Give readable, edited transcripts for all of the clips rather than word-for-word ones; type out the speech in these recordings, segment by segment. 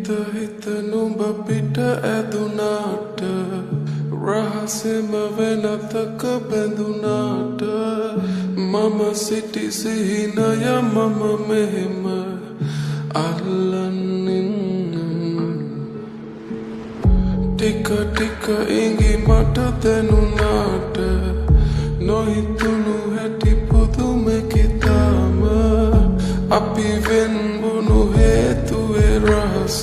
හිත නුඹ පිට ඇදුනාට රහසෙම වෙනතක බැඳුනාට මම සිටි සිහිනය මම මෙහෙම අල්ලන්නින් ටික ටික ඉඟි මට දැනුනාට නොහිතුණු හැටි පුදුමෙකිතාම අපි වෙන්බුණු හේතුවේ රහස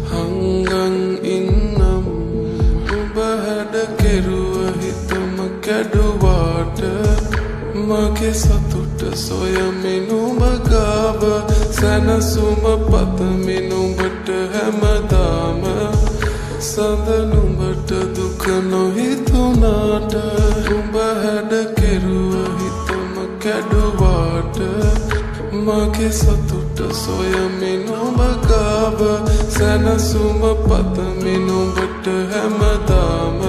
හංගන් ඉන්නම් ඔබ හැඩ කෙරුව හිතම කැඩුවාට මගේ සතුට සොයමින් ඔබ ගාව සැනසුම පතමින් ඔබට හැමදාම සඳ නුඹට දුක නොහිතුනාට ඔබ හැඩ කෙරුව හිතම කැඩුවාට මගේ සතුට සොයමින් ඔබ ගාව සැනසුම පතමින් ඔබට හැමදාම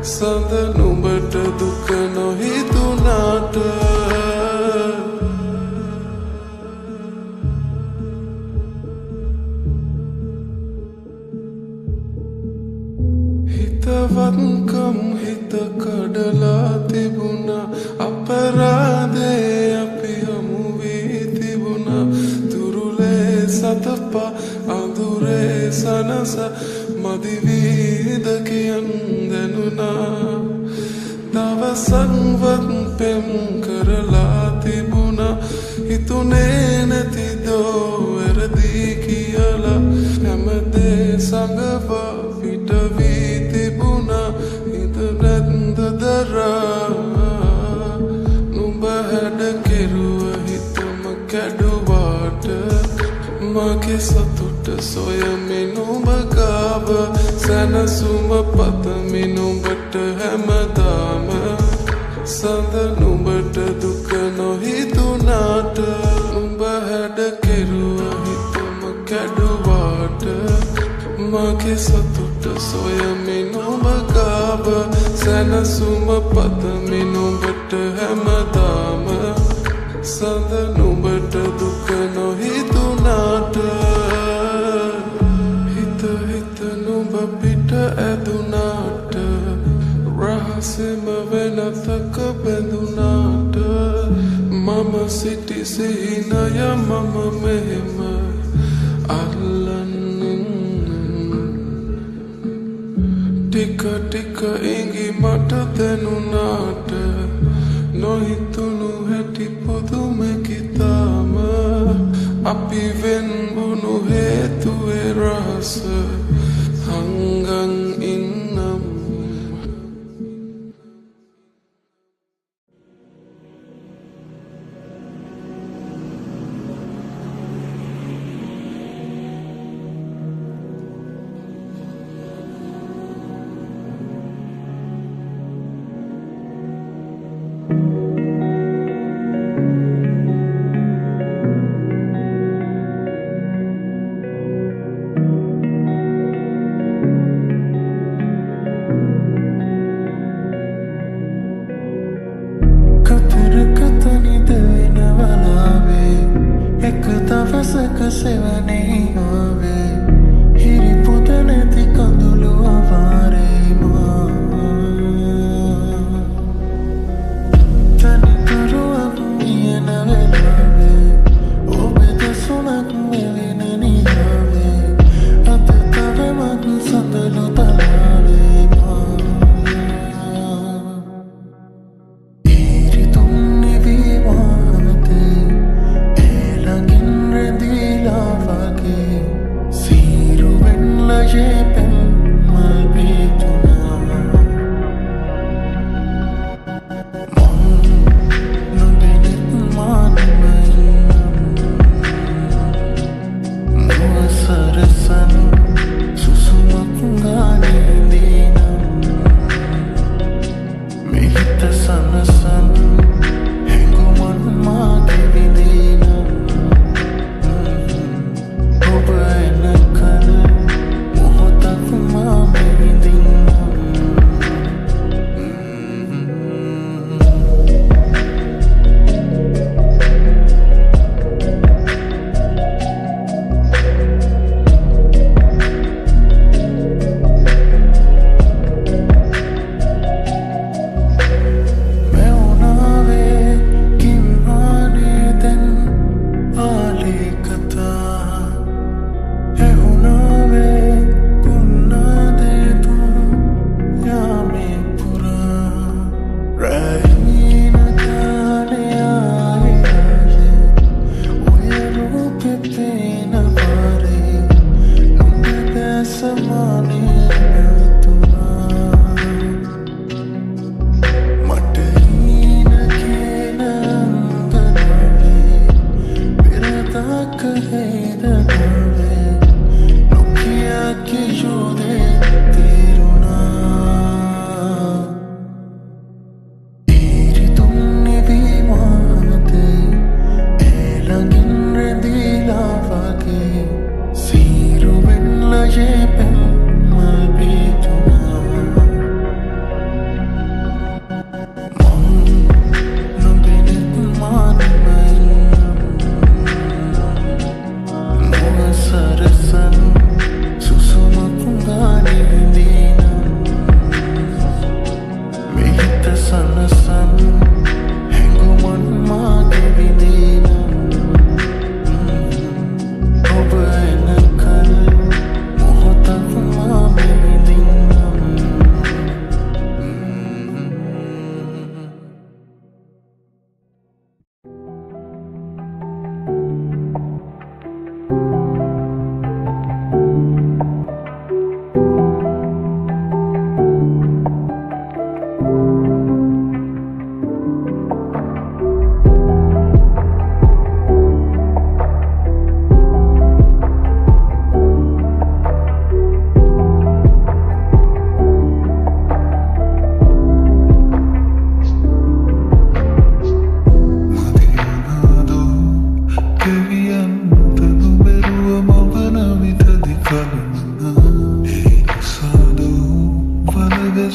සඳ නුඹට දුක නොහිතුනාට හිතවත්කම් හිත කඩලා තිබුණා අපරාධේ අපි හමු වී තිබුණා තුරුලේ සතපා අඳුරේ සනස මදි වීද කියන් දැනුණා දවසක්වත් පෙම් කරලා තිබුණා හිතුනේ නැතිදෝ වැරදි කියලා හැමදේ සඟවා පිට වී තිබුණා හිත නැත්ද දරා නුඹ හැඩ කෙරුව හිතම කැඩුවාට මගේ සතුට සොයමින් ඔබ ගාව සැනසුම පතමින් ඔබට හැමදාම සඳ නුඹට දුක නොහිතුනාට නුඹ හැඩ කෙරුව හිතම කැඩුවාට මගේ සතුට සොයමින් ඔබ ගාව සැනසුම පතමින් ඔබට හැමදාම සඳ නුඹට දුක නොහිතුනාට හිත නුඹ පිට ඇදුනාට රහසෙම වෙනතක බැඳුනාට මම සිටි සිහිනය මම මෙහෙම අල්ලන්නින් ටික ටික ඉඟි මට දැනුනාට නොහිතුණු හැටි පුදුමෙකිතාම අපි වෙන්බුණු හේතුවේ රහස හංගන් ඉන්නම් සෙවනේ ආවේ හිරි පුද නැති කඳුළු අවාරේ මා තනිකරුවක් කියන වෙලාවේ ඔබේ දසුනක් මෙලෙන නිලාවේ අත තවමත් සඳලු තලාවේ මා හිරි තුන්නේ වීවාතේ ඒ ළඟින් රැඳීලා වගේ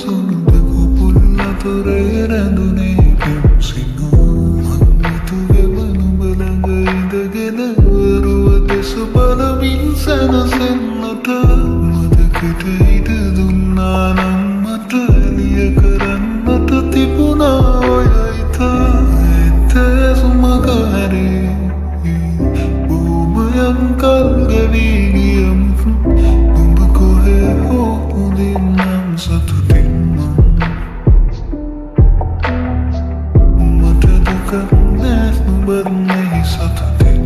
සුන්ද කුපුල්ල තොරේ රැඳුනේ පිම්සිනු මංවිතුවෙම නුඹළඟ ඉඳගෙන වරුව දෙස බලමින් සැනසෙන්නට මදකට ඉඩ දුන්නා නම් මට එළිය කරන්නට තිබුණා ඔය හිත ඇත්තේ සුමගහරේ බොහොමයන් කල් ගෙවී ගියමු නුඹ කොහේ හෝ හොඳින් නම් සතුටින් මට දුකක් නෑ නුඹත් මෙහි සතුටින්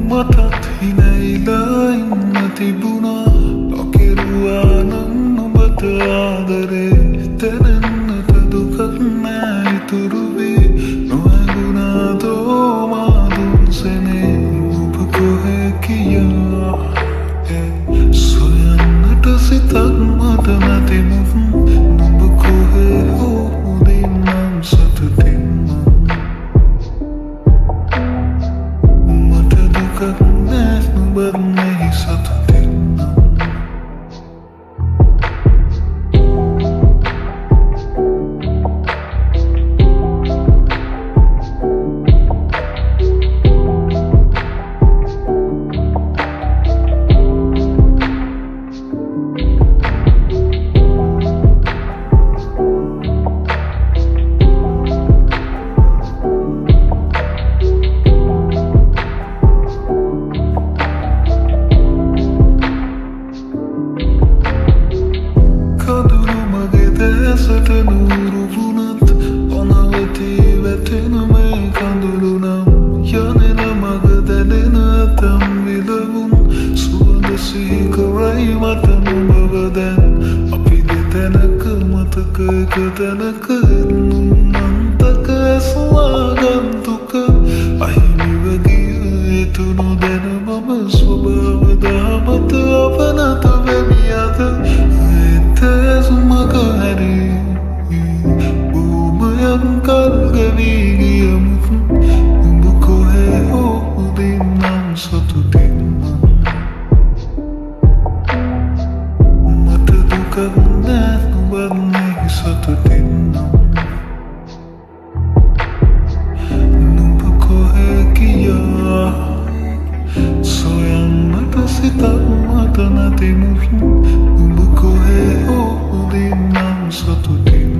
මටත් හිනයිලා ඉන්න තිබුණා නොකිරුවා නම් නුඹට ආදරේ තැනෙන්නට දුකක් නෑ ඉතුරු වී නොඇඟුණාදෝ මාදුන්සනේ ඔබ කොහේ කියා සොයන්නට සිතක් මට නැතිමුත් නුඹ කොහේ හෝ හොඳින් නම් සතුටින් Goodness, but me something. Sට නూరు වුණත් අනවතී වැටෙන මේ කඳුළු නම් යනෙන මග දැනෙන ඇතම් විලවුන් සුවඳ සිහි කරයි මට නුඹව දැන් අපි දෙතැනක මතක එක තැනක මන්තක ඇසවාගන්තුක අහිමිව ගිය එතු නොදැන මම ස්වභාව දහමත අපනත වෙමි අද ඇත්තේ සුමග හැරේ බොහොමයන් කල් ගෙවී ගියමු නුඹ කොහේ හෝ හොඳින් නම් සතුටින් මට දුකක් නෑ නුඹත් මෙහි සතුටින් නුඹ කොහේ ගියා සොයන්නට සිතක් මට නැතිමුත් නුඹ කොහේ හෝ හොඳින් නම් සතුටින්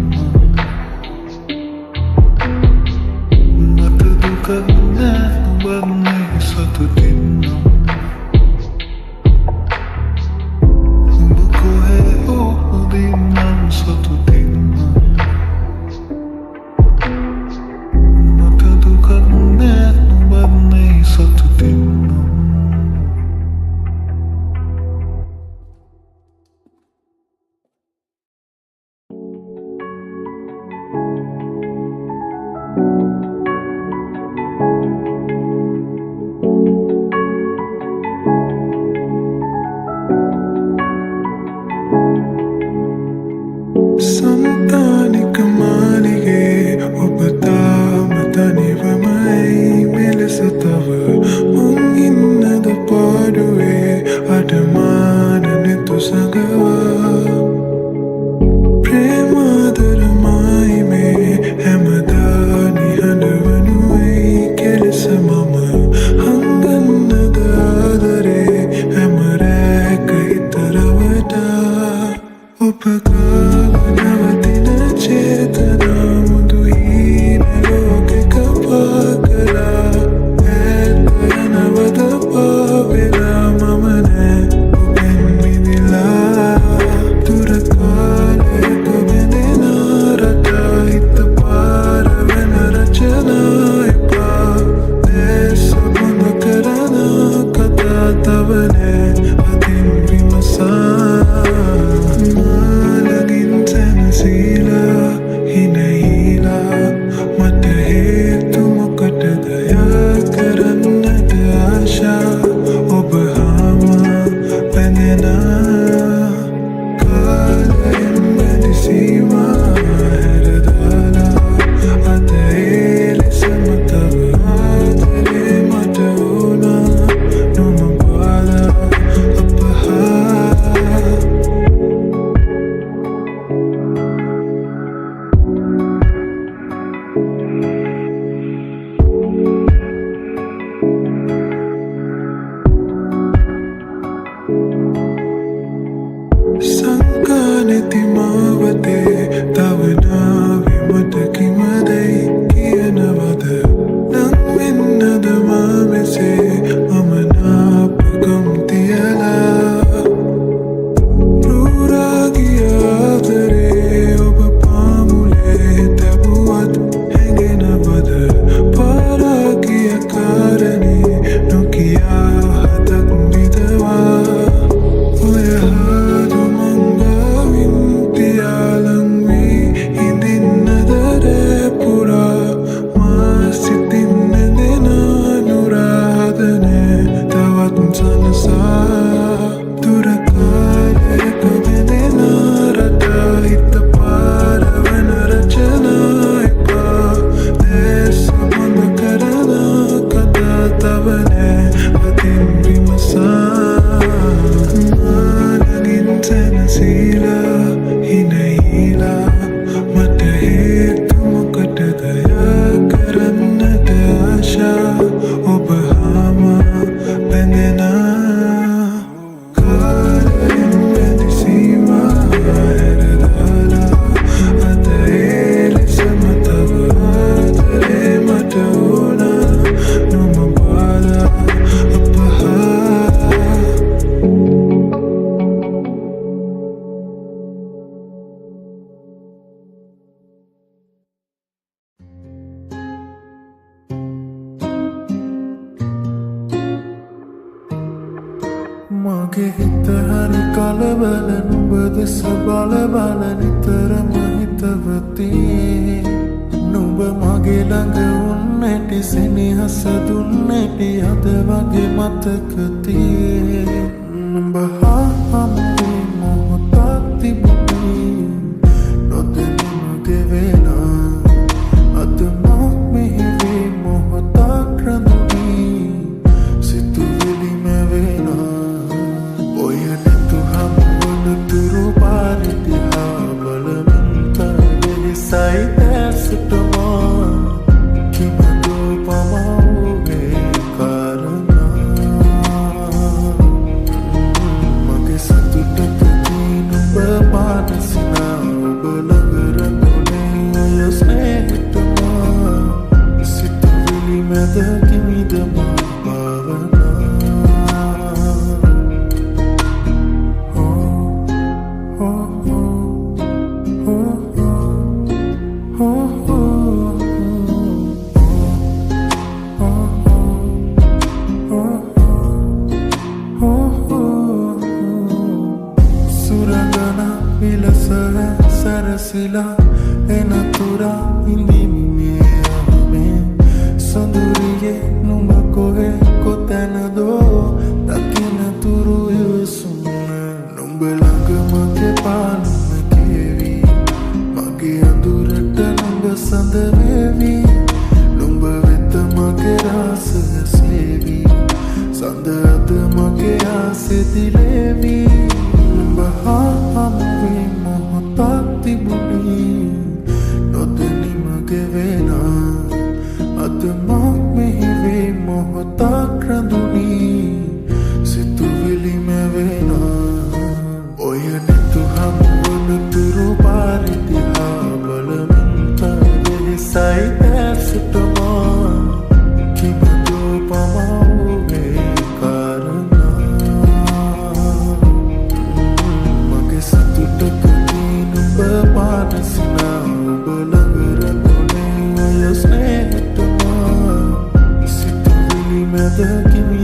මට දුකක් නෑ නුඹත් මෙහි සතුටින් නුඹ කොහේ හෝ හොඳින් නම් සතුටින් මට දුකක් නෑ නුඹත් මෙහි සතුටින් Santanika malige ඔබතාම තනිවමයි මෙලෙස තව මං ඉන්නද පාඩුවේ අඩමාන නෙතු සඟවා ප්‍රේමාදරමයි මේ හැමදා නිහඬවනුයි කෙලෙස මම හංගන්නද ආදරේ හැම රැක හිතරවටා ඔබ නවතින චේතනා මුදු හීන ලෝකෙක පාකලා ඇත්ත නවද පාවෙලා මම නෑ ඔබෙන් මිදිලා දුර කාලයක බැඳෙන රටා හිත පාර වෙන රචනා එපා දැස බොඳ කරන කතා තව නෑ අතින් විමසා සීමා හැරදාලා අද ඒ ලෙසම තව ආදරේ මට ඕනා නොම බාලා අපහා සංකානෙති මාවතේ තවනාවි මට කිමදැයි කියනවද නංවෙන්නද මා මෙසේ අමනාපකම් තියලා රූරාගිය ආදරේ ඔබ පාමුලේ තැබුවත් හැඟෙනවද පාරාගිය කාරණේ නොකියා හදක් විදවා ඔය හාදු මංගාවින් තියාලං වී හිඳින්නද රෑ පුරා මා සිතින් නැදෙන නුරාදනෑ තවත් සනසා දුරකාලයක බැඳෙන රටා හිත පාරවන රචනා එපා දැස බොඳ කරන කතා තව නෑ අතින් විමසා මානගින් සැනසීලා හිනහිලා මට හේතු මොකටද යා කරන්නට ආශා ඔබ හාම බැඳෙන කාලයෙන් වැදි සීමා හැරදාලා අද ඒ ලෙසම තව ආදරේ මට ඕනා නොම බාලා අපහා මගේ හිත හරි කලබල නුඹ දෙස බල බල නිතරම හිතවති නුඹ මගේ ළඟ උන්නැටි සෙනෙහස දුන්නැටි අද වගේ මතකති නුඹ හා හමුවේ මොහොතක් තිබුණේ නොදැනීම ගෙවෙනා අද මා මෙහිවේ මොහොතක් රඳුනී සිතුවිලි මැවෙනා ඔය නැතු හමුවන තුරු පාරිදිහා බලමින් තවෙලිසයි ඇසටමා කිමදෝ පමවුගේ කාරණා මගේ සතුටකදී නුඹ පානසිනා ඔබ ළඟ රැඳුනේ ඔය ස්නේහතමා සිතුවිලි මැද කිමිදමා භාවනා සුරගනා විලස සැරසිලා එනතුරා ඉඳිමිනේ යමේ සොඳුරියේ නුඹ කොහෙ කොතැනදෝ දකින තුරු ඉවසුම නුඹ ළඟ මගේ පාලුම කෙවි මගේ අඳුරට නුඹ සඳ වේවි නුඹ වෙත මගේ රාසය සේවි සඳ අද මගේ ආසෙ දිලේවි නුඹ හා හමුවේ මොහොතක් තිබුණේ නොදැනීම ගෙවෙනා අද මා මෙහිවේ මොහොතක් රඳුනී සිතුවිලි මැවෙනා ඔය නැතු හමුවන තුරු පාරිදිහා බලමින් තවෙලිසයි ඇසටමා කිමදෝ පමවුගේ කාරණා මගේ සතුටකදී නුඹ පානසිනා ඔබ ළඟ රැඳුනේ ඔය ස්නේහතමා සිතුවිලි මැද කිමි